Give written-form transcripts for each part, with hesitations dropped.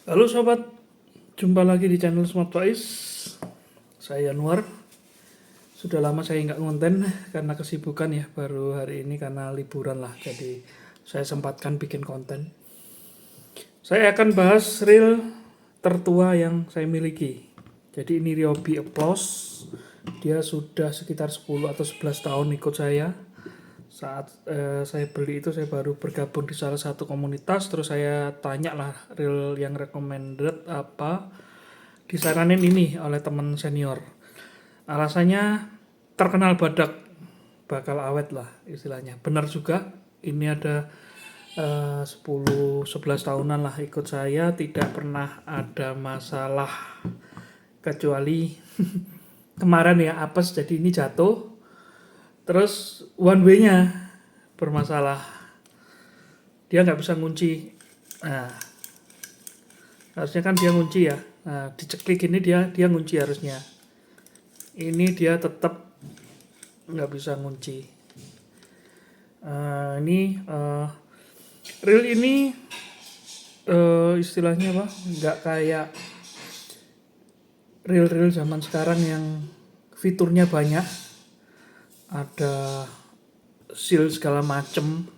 Halo sobat, jumpa lagi di channel Smart Toys. Saya Anwar. Sudah lama saya nggak ngonten karena kesibukan ya. Baru hari ini karena liburan lah, jadi saya sempatkan bikin konten. Saya akan bahas reel tertua yang saya miliki. Jadi ini Ryobi Applause. Dia sudah sekitar 10 atau 11 tahun ikut saya. Saat saya beli itu saya baru bergabung di salah satu komunitas, terus saya tanya lah reel yang recommended apa, disaranin ini oleh teman senior. Alasannya terkenal badak, bakal awet lah istilahnya. Benar juga, ini ada 10-11 tahunan lah ikut saya, tidak pernah ada masalah kecuali kemarin ya apes, jadi ini jatuh terus one way nya bermasalah, dia nggak bisa ngunci. Nah, harusnya kan dia ngunci ya. Nah, diceklik ini dia ngunci harusnya. Ini dia tetap nggak bisa ngunci. Ini reel ini istilahnya apa? Nggak kayak reel-reel zaman sekarang yang fiturnya banyak, ada seal segala macem.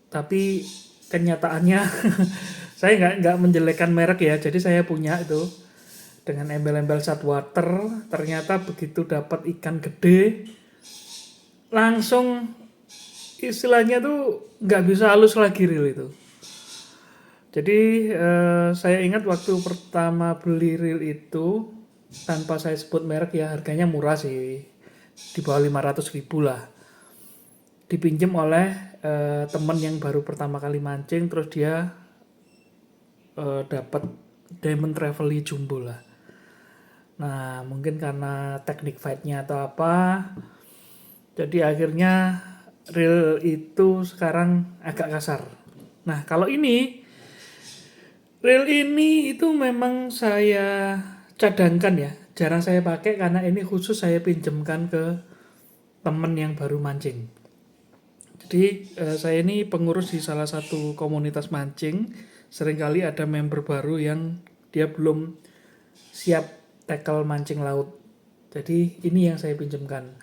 Tapi kenyataannya saya nggak menjelekkan merek ya, jadi saya punya itu dengan embel-embel Saltwater. Ternyata begitu dapat ikan gede langsung istilahnya tuh nggak bisa halus lagi reel itu. Jadi saya ingat waktu pertama beli reel itu, tanpa saya sebut merek ya, harganya murah sih, di bawah 500.000 lah. Dipinjam oleh temen yang baru pertama kali mancing, terus dia dapat Diamond Travely jumbo lah. Nah, mungkin karena teknik fightnya atau apa, jadi akhirnya reel itu sekarang agak kasar. Nah, kalau ini reel ini itu memang saya cadangkan ya, jarang saya pakai karena ini khusus saya pinjamkan ke temen yang baru mancing. Jadi saya ini pengurus di salah satu komunitas mancing. Seringkali ada member baru yang dia belum siap tackle mancing laut. Jadi ini yang saya pinjamkan.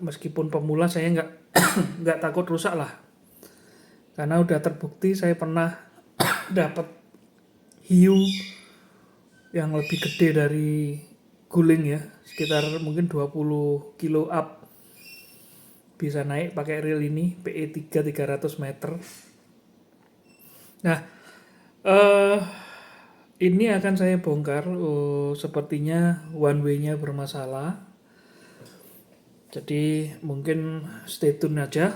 Meskipun pemula saya nggak nggak takut rusak lah. Karena udah terbukti saya pernah dapat hiu yang lebih gede dari guling ya, sekitar mungkin 20 kilo up. Bisa naik pakai reel ini PE3 300 meter. Nah, ini akan saya bongkar. Sepertinya one way-nya bermasalah. Jadi mungkin stay tune aja.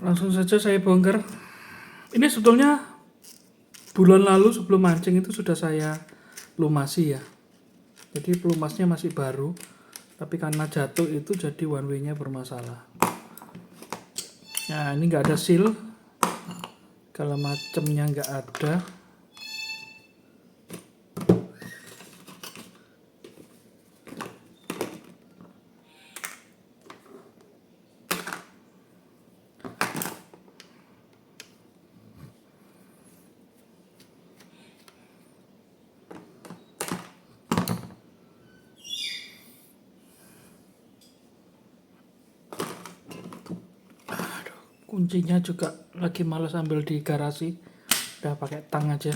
Langsung saja saya bongkar. Ini sebetulnya bulan lalu sebelum mancing itu sudah saya lumasi ya. Jadi pelumasnya masih baru, tapi karena jatuh itu jadi one way-nya bermasalah. Nah, ini nggak ada seal, kalau macemnya nggak ada. Kuncinya juga lagi males ambil di garasi, udah pakai tang aja.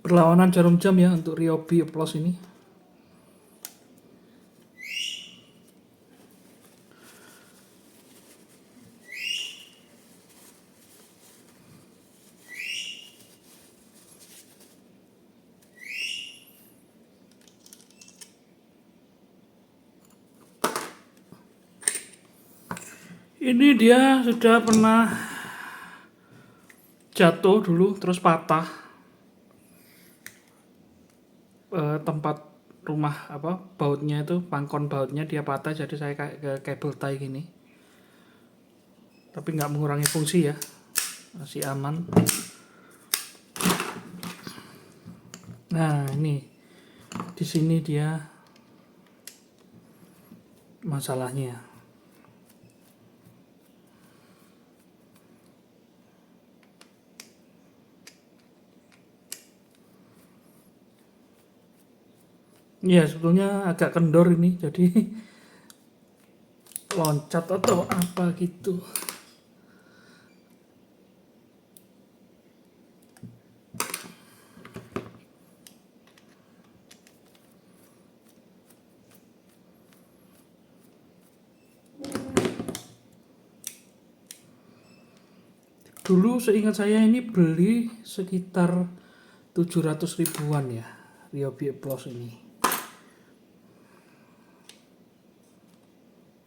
Perlawanan jarum jam ya untuk Ryobi Applause ini. Ini dia sudah pernah jatuh dulu terus patah. Tempat rumah apa bautnya itu, pangkon bautnya dia patah, jadi saya kayak ke kabel tie gini. Tapi nggak mengurangi fungsi ya, masih aman. Nah, ini di sini dia masalahnya. Ya, sebetulnya agak kendor ini, jadi loncat atau apa gitu. Dulu seingat saya ini beli sekitar 700 ribuan ya, Ryobi Plus ini.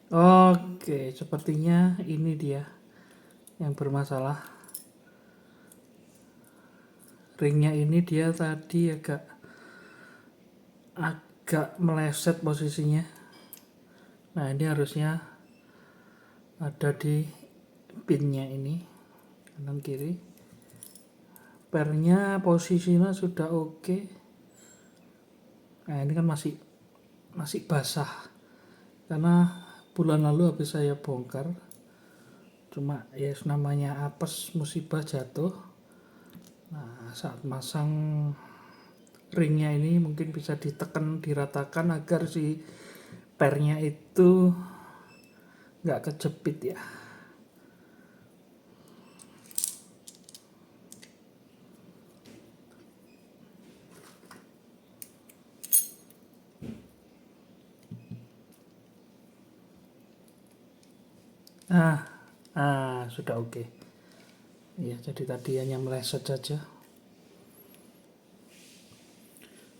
Oke, sepertinya ini dia yang bermasalah. Ringnya ini dia tadi agak meleset posisinya. Nah, ini harusnya ada di pinnya ini, kanan kiri. Pernya posisinya sudah oke. Nah, ini kan masih basah karena bulan lalu habis saya bongkar. Cuma ya namanya apes, musibah jatuh. Nah, saat masang ringnya ini mungkin bisa ditekan, diratakan agar si pernya itu nggak kejepit ya. Sudah oke. Ya, jadi tadi hanya meleset saja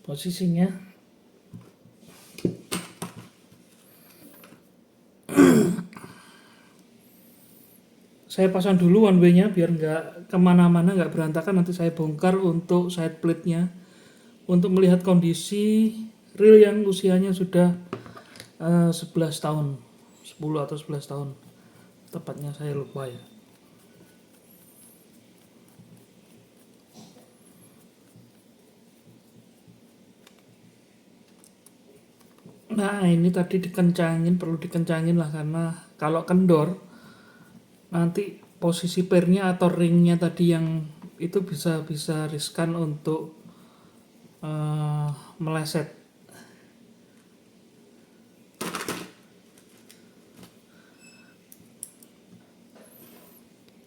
posisinya. Saya pasang dulu one way-nya biar nggak kemana-mana, nggak berantakan. Nanti saya bongkar untuk side plate-nya untuk melihat kondisi reel yang usianya sudah 11 tahun, 10 atau 11 tahun tepatnya, saya lupa ya. Nah, ini tadi dikencangin, perlu dikencangin lah, karena kalau kendor nanti posisi pernya atau ringnya tadi yang itu bisa riskan untuk meleset.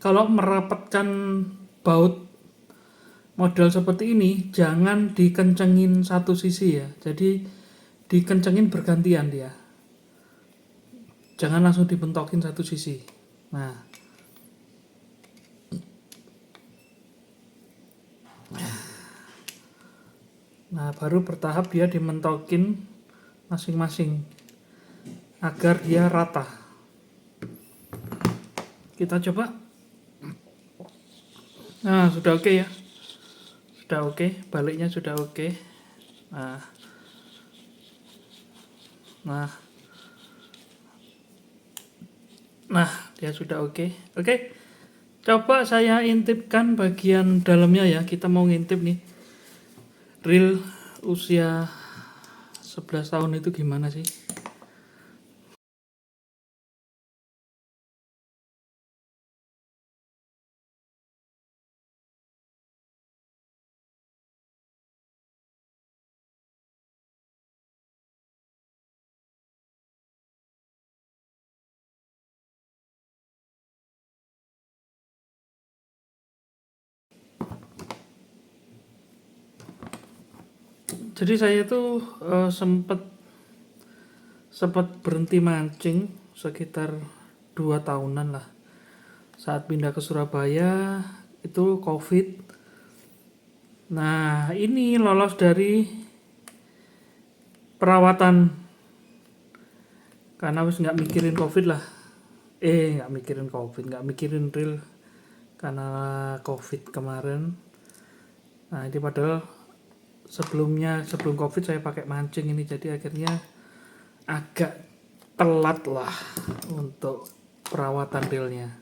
Kalau merapatkan baut model seperti ini, jangan dikencengin satu sisi ya. Jadi dikencengin bergantian dia. Jangan langsung dibentokin satu sisi. Nah, baru bertahap dia dimentokin masing-masing agar dia rata. Kita coba. Nah, sudah oke ya. Sudah oke, baliknya sudah oke. Nah, dia sudah oke. Oke, coba saya intipkan bagian dalamnya ya. Kita mau ngintip nih reel usia 11 tahun itu gimana sih. Jadi saya tuh sempat berhenti mancing sekitar 2 tahunan lah. Saat pindah ke Surabaya itu COVID. Nah, ini lolos dari perawatan karena wis nggak mikirin COVID lah. Nggak mikirin reel karena COVID kemarin. Nah, ini padahal sebelum COVID saya pakai mancing ini, jadi akhirnya agak telat lah untuk perawatan reelnya.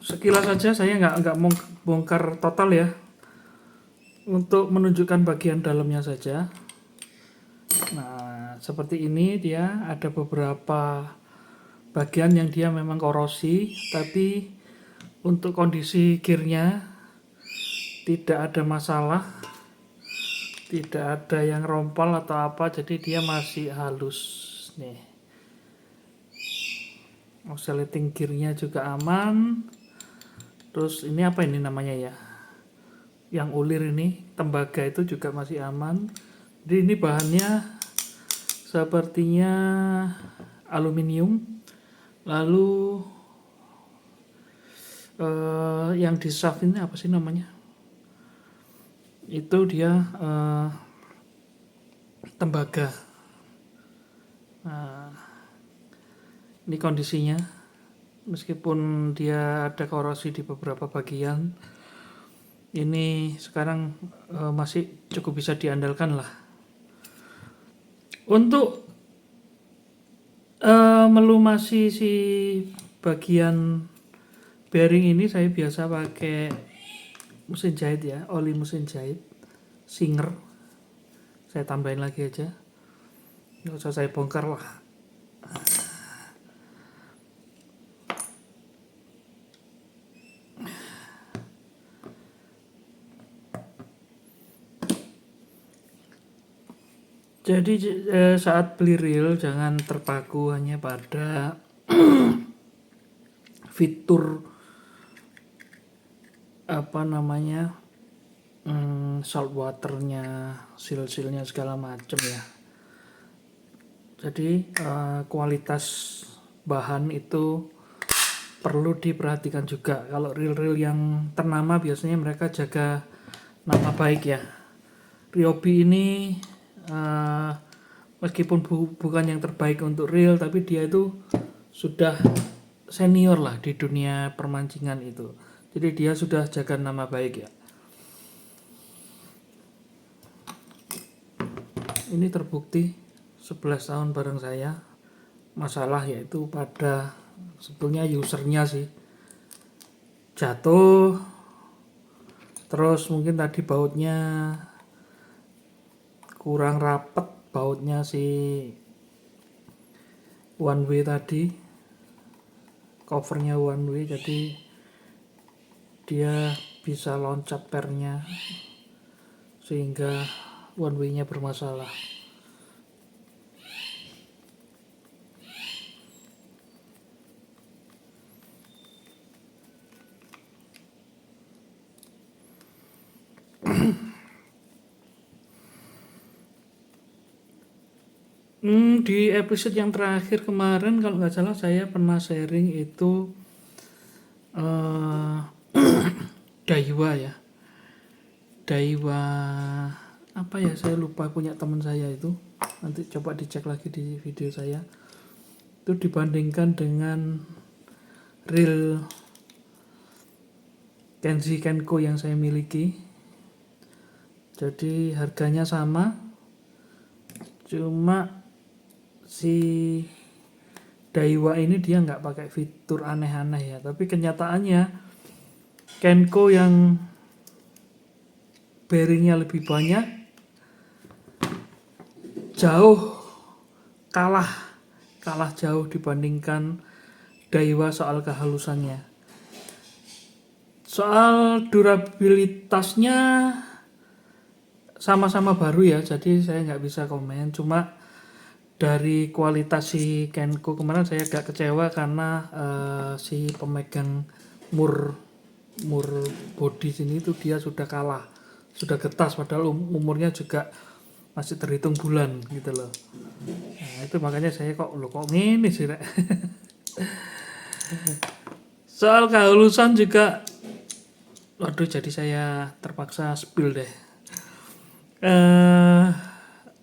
sekilas saja, saya nggak mau bongkar total ya, untuk menunjukkan bagian dalamnya saja. Nah, seperti ini dia ada beberapa bagian yang dia memang korosi, tapi untuk kondisi gearnya tidak ada masalah, tidak ada yang rompal atau apa, jadi dia masih halus nih. Oscillating gearnya juga aman. Terus ini apa ini namanya ya, yang ulir ini, tembaga itu juga masih aman. Jadi ini bahannya sepertinya aluminium. Lalu yang di shaft ini apa sih namanya, itu dia tembaga. Nah, ini kondisinya, meskipun dia ada korosi di beberapa bagian, ini sekarang masih cukup bisa diandalkan lah. Untuk melumasi si bagian bearing ini saya biasa pakai mesin jahit ya, oli mesin jahit Singer. Saya tambahin lagi aja, nggak usah saya bongkar lah. Jadi saat beli reel jangan terpaku hanya pada fitur apa namanya, salt waternya, seal-sealnya segala macam ya. Jadi kualitas bahan itu perlu diperhatikan juga. Kalau reel-reel yang ternama biasanya mereka jaga nama baik ya. Ryobi ini meskipun bukan yang terbaik untuk reel, tapi dia itu sudah senior lah di dunia permancingan itu. Jadi dia sudah jaga nama baik ya. Ini terbukti 11 tahun bareng saya. Masalah yaitu pada sebetulnya usernya sih, jatuh, terus mungkin tadi bautnya kurang rapet, bautnya si one way tadi, covernya one way, jadi dia bisa loncat pernya sehingga one way nya bermasalah. Di episode yang terakhir kemarin kalau nggak salah saya pernah sharing itu Daiwa ya, Daiwa apa ya, saya lupa, punya teman saya itu, nanti coba dicek lagi di video saya. Itu dibandingkan dengan reel Kenzi Kenko yang saya miliki, jadi harganya sama, cuma si Daiwa ini dia nggak pakai fitur aneh-aneh ya, tapi kenyataannya Kenko yang bearingnya lebih banyak jauh kalah jauh dibandingkan Daiwa soal kehalusannya. Soal durabilitasnya sama-sama baru ya, jadi saya nggak bisa komen. Cuma dari kualitas si Kenko kemarin saya agak kecewa karena si pemegang mur body sini itu dia sudah kalah, sudah getas, padahal umurnya juga masih terhitung bulan gitu loh. Nah, itu makanya saya kok ngini sih Rek. Soal kehalusan juga, waduh, jadi saya terpaksa spill deh.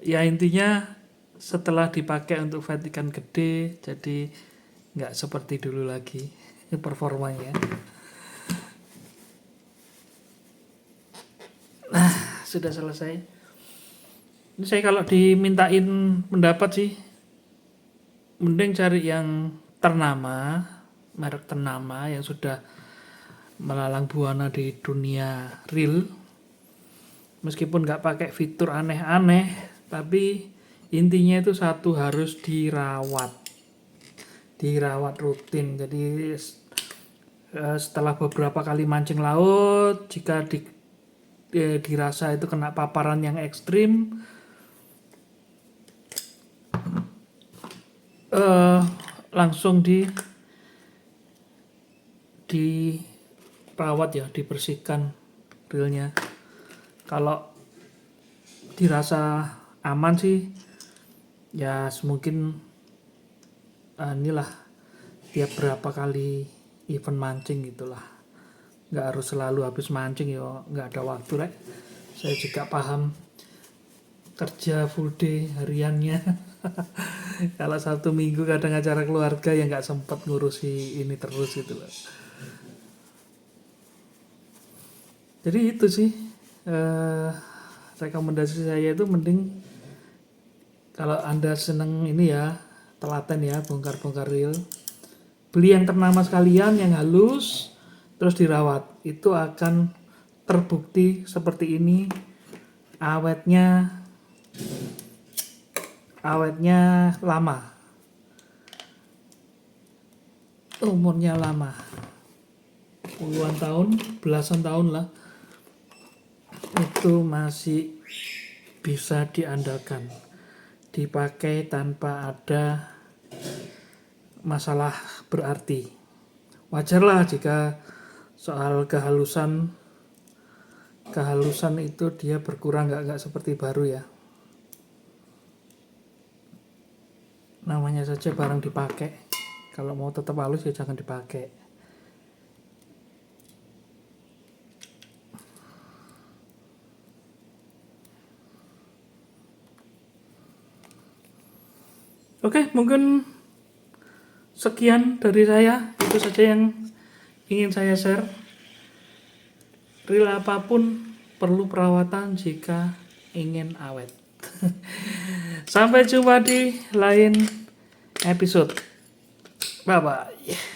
Ya intinya setelah dipakai untuk Vatikan gede, jadi nggak seperti dulu lagi performanya. Nah, sudah selesai. Ini saya kalau dimintain pendapat sih, mending cari yang ternama, merek ternama yang sudah melalang buana di dunia reel. Meskipun nggak pakai fitur aneh-aneh, tapi intinya itu satu, harus dirawat rutin. Jadi setelah beberapa kali mancing laut, jika dirasa itu kena paparan yang ekstrim, langsung dirawat ya, dibersihkan reelnya. Kalau dirasa aman sih ya mungkin inilah tiap berapa kali event mancing gitulah, nggak harus selalu habis mancing ya, nggak ada waktu rek. Saya juga paham kerja full day hariannya. Kalau Sabtu Minggu kadang acara keluarga ya nggak sempet ngurusi ini terus gitu loh. Jadi itu sih rekomendasi saya itu, mending kalau Anda seneng ini ya, telaten ya, bongkar-bongkar reel, beli yang ternama sekalian, yang halus, terus dirawat. Itu akan terbukti seperti ini, awetnya lama, umurnya lama, puluhan tahun, belasan tahun lah, itu masih bisa diandalkan, dipakai tanpa ada masalah berarti. Wajarlah jika soal kehalusan itu dia berkurang, nggak seperti baru ya. Namanya saja barang dipakai. Kalau mau tetap halus ya jangan dipakai. Oke, mungkin sekian dari saya. Itu saja yang ingin saya share. Reel apapun perlu perawatan jika ingin awet. Sampai jumpa di lain episode. Bye bye.